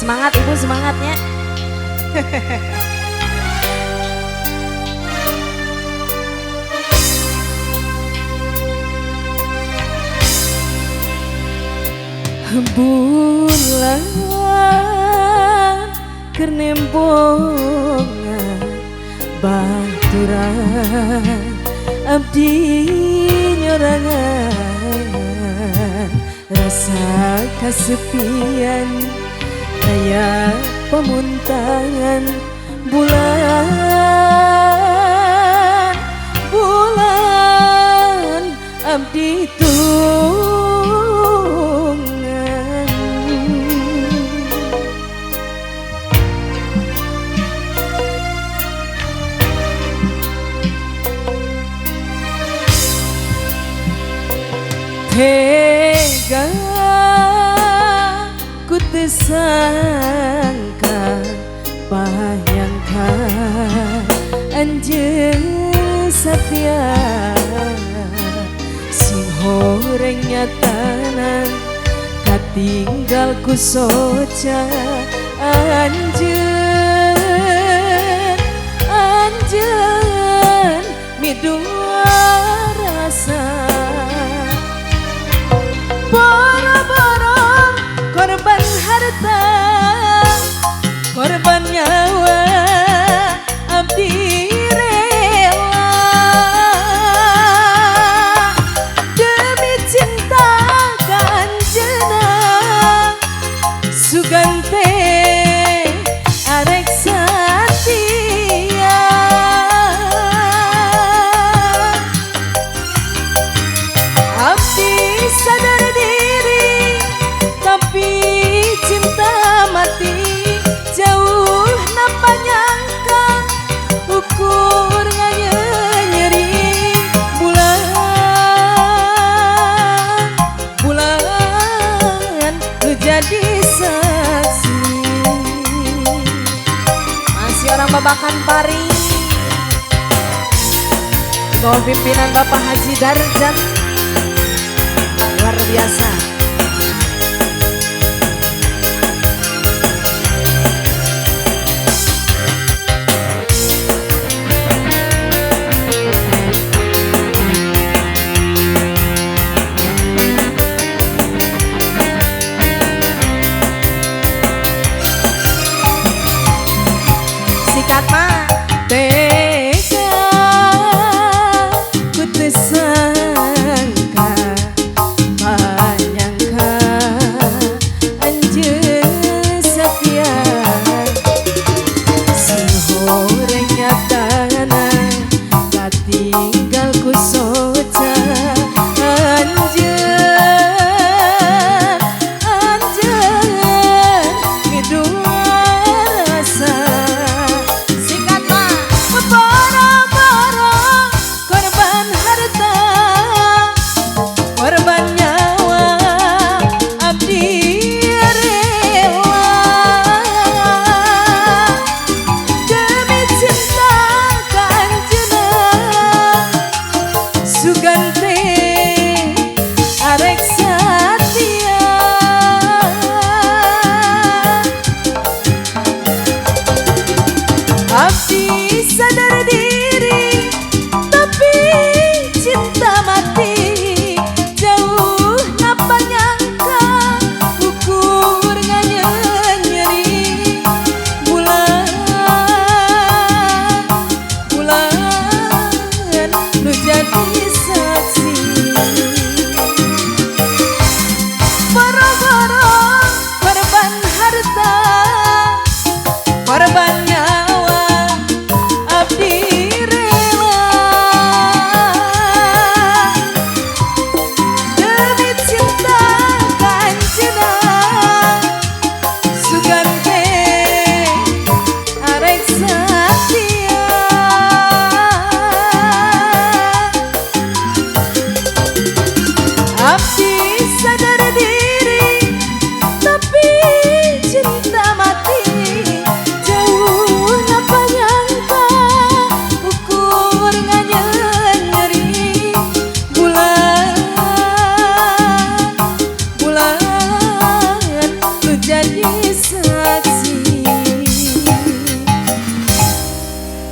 Semangat ibu, semangatnya. Bulan kerembongan baturan abdi nyorangan rasa kesepian kayak pemuntangan bulan bulan abdi tunggan. Tega ku tersangka bayangkan anjeun satya sing horengnya tanan katinggal ku soca anjeun midua rasa boro-boro korban harta korban nyawa abdi rela demi cinta kanjena sugante arek satia abdi sadar diri tapi cinta mati jauh napa nyangka ukur nyeri bulan ku jadi saksi. Masih orang Babakan Pari, di bawah pimpinan Bapak Haji Darjan, luar biasa.